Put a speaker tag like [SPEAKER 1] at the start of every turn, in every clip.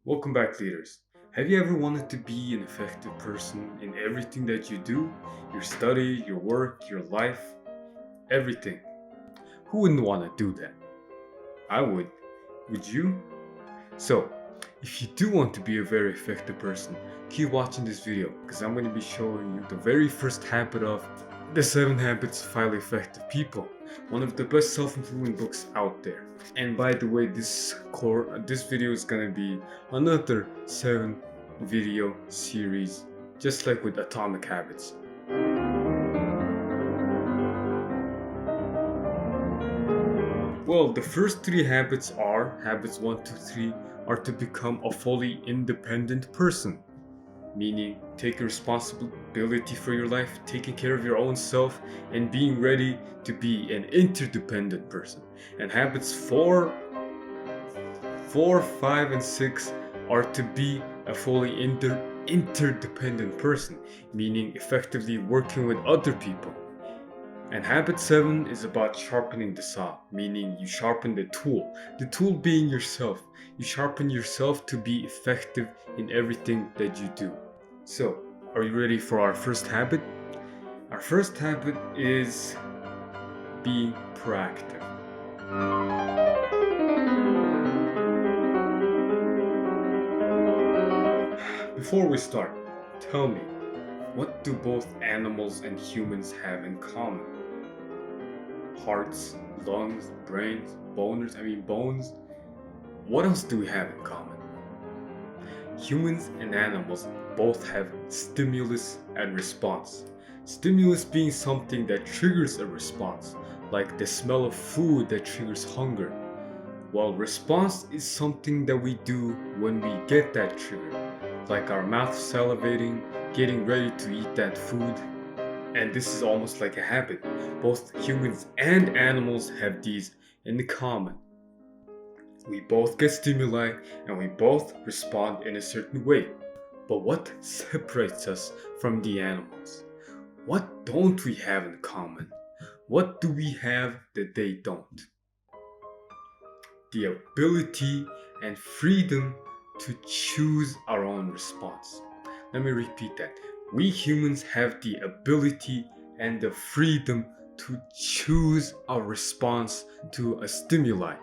[SPEAKER 1] Welcome back, leaders. Have you ever wanted to be an effective person in everything that you do? Your study, your work, your life, everything. Who wouldn't want to do that? I would. Would you? So, if you do want to be a very effective person, keep watching this video because I'm going to be showing you the very first habit of the 7 Habits of Highly Effective People, one of the best self-improvement books out there. And by the way, this video is going to be another 7 video series, just like with Atomic Habits. Well, the first 3 habits are habits 1, 2, 3 are to become a fully independent person, meaning taking responsibility for your life, taking care of your own self, and being ready to be an interdependent person. And habits 4, 5, and 6 are to be a fully interdependent person, meaning effectively working with other people. And habit 7 is about sharpening the saw, meaning you sharpen the tool being yourself. You sharpen yourself to be effective in everything that you do. So, are you ready for our first habit? Our first habit is being proactive. Before we start, tell me, what do both animals and humans have in common? Hearts, lungs, brains, bones. What else do we have in common? Humans and animals both have stimulus and response. Stimulus being something that triggers a response, like the smell of food that triggers hunger, while response is something that we do when we get that trigger, like our mouth salivating, getting ready to eat that food. And this is almost like a habit. Both humans and animals have these in common. We both get stimuli and we both respond in a certain way. But what separates us from the animals? What don't we have in common? What do we have that they don't? The ability and freedom to choose our own response. Let me repeat that. We humans have the ability and the freedom to choose our response to a stimuli.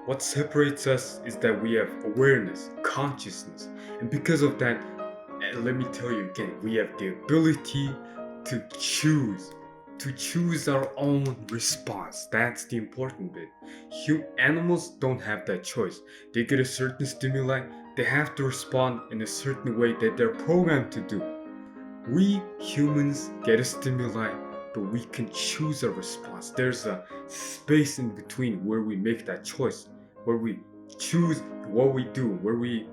[SPEAKER 1] What separates us is that we have awareness, consciousness, and because of that, let me tell you again, we have the ability to choose our own response. That's the important bit. Animals don't have that choice. They get a certain stimuli, they have to respond in a certain way that they're programmed to do. We humans get a stimuli, but we can choose a response. There's a space in between where we make that choice, where we choose what we do, where we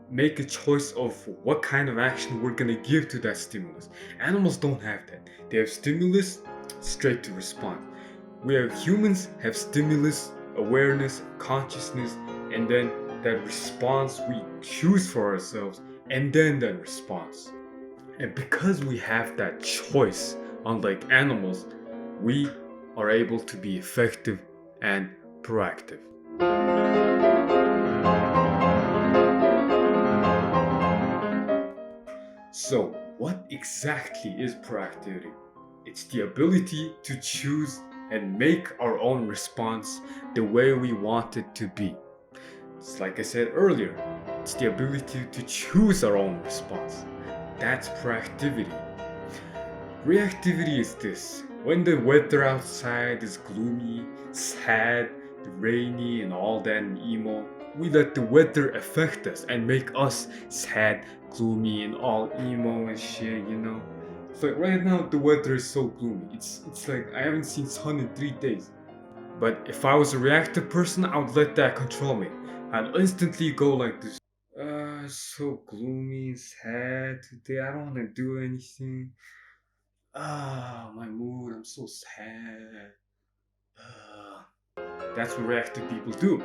[SPEAKER 1] make a choice of what kind of action we're gonna give to that stimulus. Animals don't have that. They have stimulus, straight to respond. We humans have stimulus, awareness, consciousness, and then that response we choose for ourselves, and then that response. And because we have that choice, unlike animals, we are able to be effective and proactive. So, what exactly is proactivity? It's the ability to choose and make our own response the way we want it to be. It's like I said earlier, it's the ability to choose our own response. That's proactivity. Reactivity is this: when the weather outside is gloomy, sad, rainy, and all that and emo, we let the weather affect us and make us sad, gloomy, and all emo and shit. It's like right now the weather is so gloomy. It's like I haven't seen sun in 3 days. But if I was a reactive person, I would let that control me. I'd instantly go like this. So gloomy and sad today. I don't want to do anything. My mood. I'm so sad. Ah. That's what reactive people do.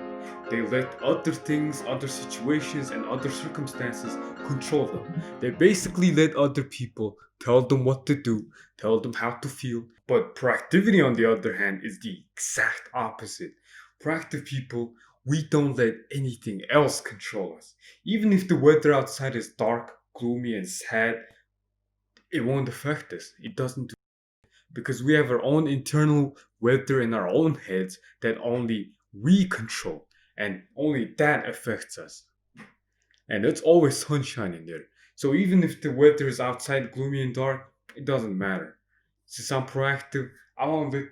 [SPEAKER 1] They let other things, other situations, and other circumstances control them. They basically let other people tell them what to do, tell them how to feel. But proactivity, on the other hand, is the exact opposite. Proactive people We don't let anything else control us. Even if the weather outside is dark, gloomy, and sad, it won't affect us. It doesn't do because we have our own internal weather in our own heads that only we control, and only that affects us. And it's always sunshine in there. So even if the weather is outside gloomy and dark, it doesn't matter. Since I'm proactive, I won't let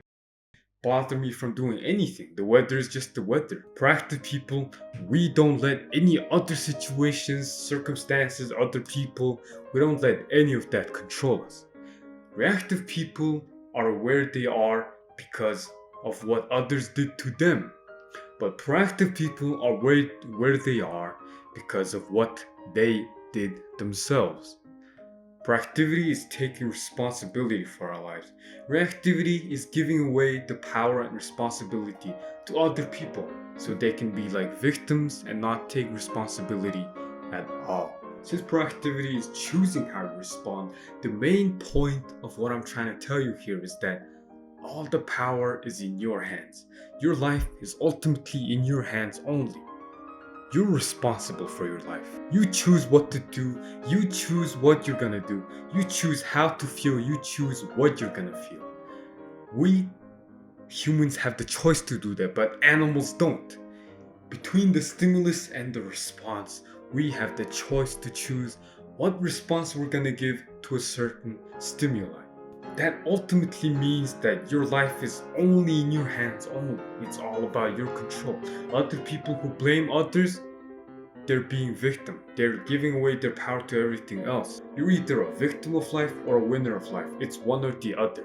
[SPEAKER 1] bother me from doing anything. The weather is just the weather. Proactive people, we don't let any other situations, circumstances, other people, we don't let any of that control us. Reactive people are where they are because of what others did to them. But proactive people are where they are because of what they did themselves. Proactivity is taking responsibility for our lives. Reactivity is giving away the power and responsibility to other people so they can be like victims and not take responsibility at all. Since proactivity is choosing how to respond, the main point of what I'm trying to tell you here is that all the power is in your hands. Your life is ultimately in your hands only. You're responsible for your life. You choose what to do. You choose what you're gonna do. You choose how to feel. You choose what you're gonna feel. We humans have the choice to do that, but animals don't. Between the stimulus and the response, we have the choice to choose what response we're gonna give to a certain stimuli. That ultimately means that your life is only in your hands only. It's all about your control. Other people who blame others, they're being victim. They're giving away their power to everything else. You're either a victim of life or a winner of life. It's one or the other.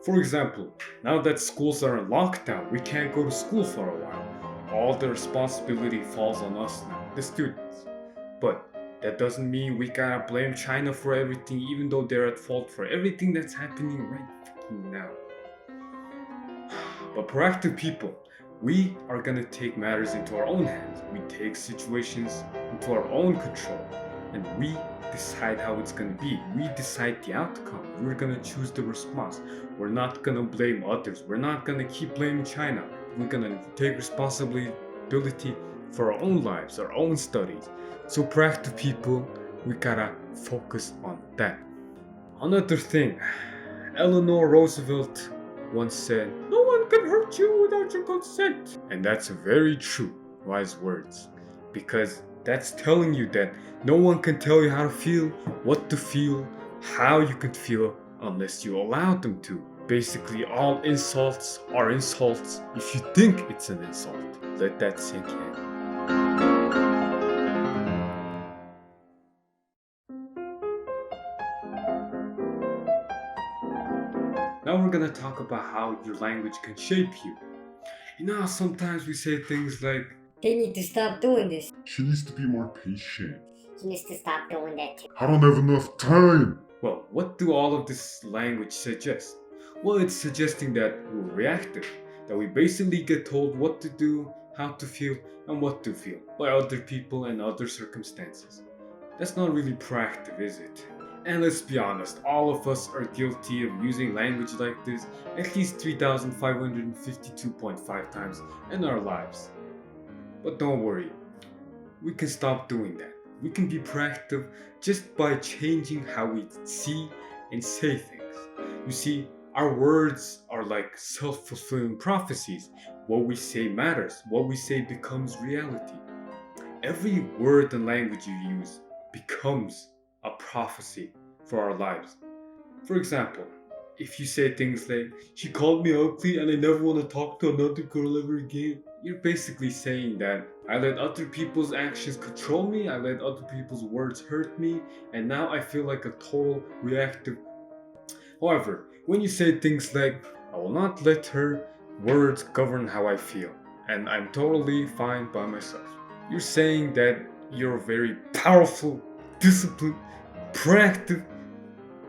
[SPEAKER 1] For example, now that schools are in lockdown, we can't go to school for a while. All the responsibility falls on us now, the students. But that doesn't mean we gotta blame China for everything, even though they're at fault for everything that's happening right fucking now. But proactive people, we are gonna take matters into our own hands. We take situations into our own control, and we decide how it's gonna be. We decide the outcome. We're gonna choose the response. We're not gonna blame others. We're not gonna keep blaming China. We're gonna take responsibility for our own lives, our own studies. So proactive people, we gotta focus on that. Another thing, Eleanor Roosevelt once said, "No one can hurt you without your consent." And that's very true, wise words. Because that's telling you that no one can tell you how to feel, what to feel, how you can feel, unless you allow them to. Basically, all insults are insults if you think it's an insult. Let that sink in. Now we're gonna talk about how your language can shape you. You know how sometimes we say things like,
[SPEAKER 2] They need to stop doing this.
[SPEAKER 3] She needs to be more patient.
[SPEAKER 2] He needs to stop doing that too.
[SPEAKER 3] I don't have enough time.
[SPEAKER 1] well, what do all of this language suggest? Well, it's suggesting that we're reactive, that we basically get told what to do, how to feel, and what to feel by other people and other circumstances. That's not really proactive, is it? And let's be honest, all of us are guilty of using language like this at least 3,552.5 times in our lives. But don't worry, we can stop doing that. We can be proactive just by changing how we see and say things. You see, our words are like self fulfilling prophecies. What we say matters, what we say becomes reality. Every word and language you use becomes a prophecy for our lives. For example, if you say things like, "She called me ugly and I never want to talk to another girl ever again," you're basically saying that I let other people's actions control me, I let other people's words hurt me, and now I feel like a total reactive. However, when you say things like, "I will not let her words govern how I feel, and I'm totally fine by myself," you're saying that you're a very powerful, disciplined, proactive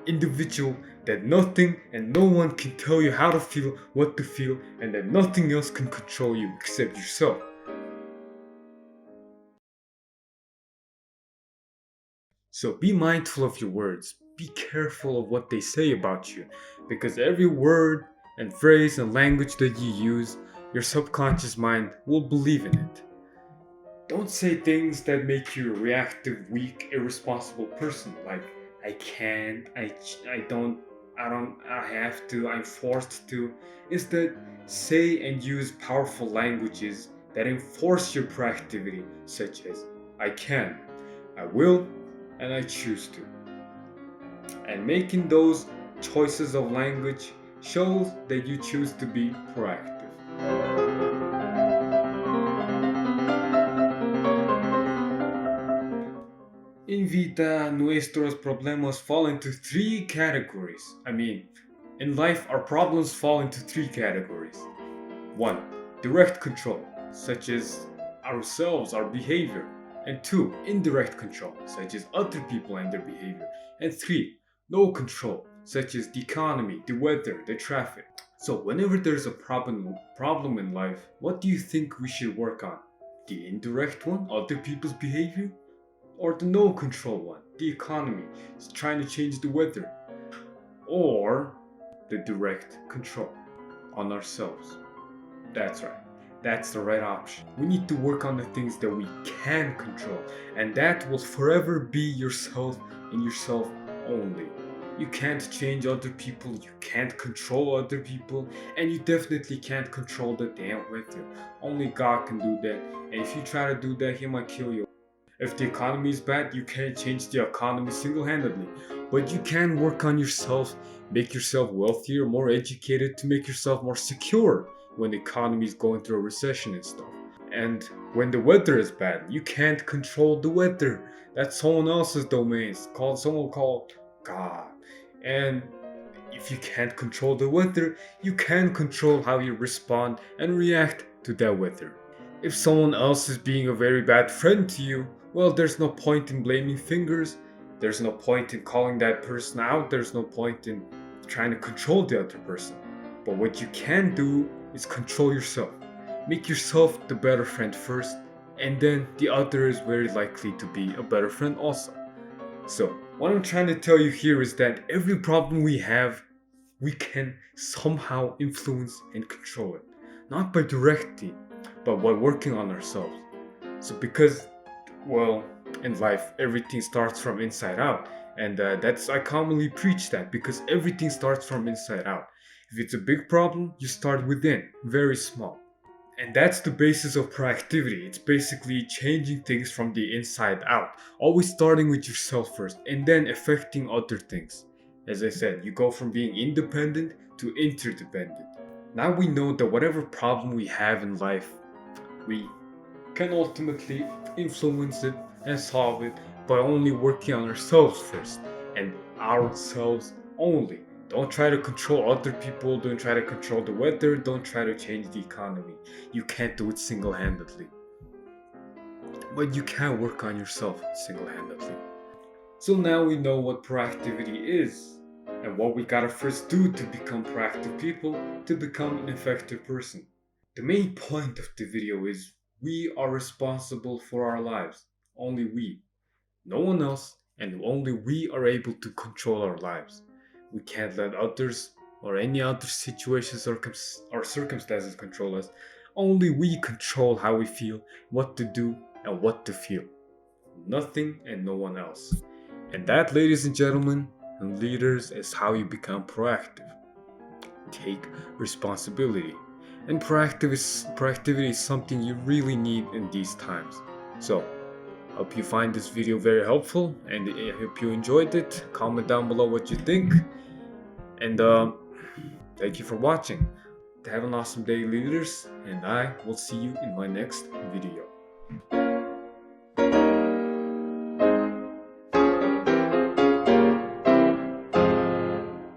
[SPEAKER 1] individual, that nothing and no one can tell you how to feel, what to feel, and that nothing else can control you except yourself. So be mindful of your words. Be careful of what they say about you, because every word and phrase and language that you use, your subconscious mind will believe in it. Don't say things that make you a reactive, weak, irresponsible person like I can't, I don't, I have to, I'm forced to. Instead, say and use powerful languages that enforce your proactivity, such as I can, I will, and I choose to. And making those choices of language shows that you choose to be proactive. In vida, nuestros problemas fall into three categories. In life, our problems fall into three categories. 1. Direct control, such as ourselves, our behavior. And 2. Indirect control, such as other people and their behavior. And 3. No control, such as the economy, the weather, the traffic. So whenever there's a problem in life, what do you think we should work on? The indirect one, other people's behavior? Or the no control one, the economy, is trying to change the weather? Or the direct control on ourselves? That's right. That's the right option. We need to work on the things that we can control, and that will forever be yourself and yourself only. You can't change other people, you can't control other people, and you definitely can't control the damn weather. Only God can do that, and if you try to do that, He might kill you. If the economy is bad, you can't change the economy single handedly, but you can work on yourself, make yourself wealthier, more educated, to make yourself more secure when the economy is going through a recession and stuff. And when the weather is bad, you can't control the weather. That's someone else's domain. It's called someone called God. And if you can't control the weather, you can control how you respond and react to that weather. If someone else is being a very bad friend to you, well, there's no point in blaming fingers. There's no point in calling that person out. There's no point in trying to control the other person. But what you can do is control yourself. Make yourself the better friend first, and then the other is very likely to be a better friend also. So, what I'm trying to tell you here is that every problem we have, we can somehow influence and control it. Not by directly, but by working on ourselves. So, because, well, in life, everything starts from inside out. And I commonly preach that because everything starts from inside out. If it's a big problem, you start within, very small. And that's the basis of proactivity. It's basically changing things from the inside out, always starting with yourself first and then affecting other things. As I said, you go from being independent to interdependent. Now we know that whatever problem we have in life, we can ultimately influence it and solve it by only working on ourselves first and ourselves only. Don't try to control other people, don't try to control the weather, don't try to change the economy. You can't do it single handedly. But you can work on yourself single handedly. So now we know what proactivity is and what we gotta first do to become proactive people, to become an effective person. The main point of the video is we are responsible for our lives. Only we. No one else, and only we are able to control our lives. We can't let others or any other situations or circumstances control us. Only we control how we feel, what to do, and what to feel. Nothing and no one else. And that, ladies and gentlemen, and leaders, is how you become proactive. Take responsibility. And proactivity is something you really need in these times. So, hope you find this video very helpful and I hope you enjoyed it. Comment down below what you think. And thank you for watching. Have an awesome day, leaders, and I will see you in my next video.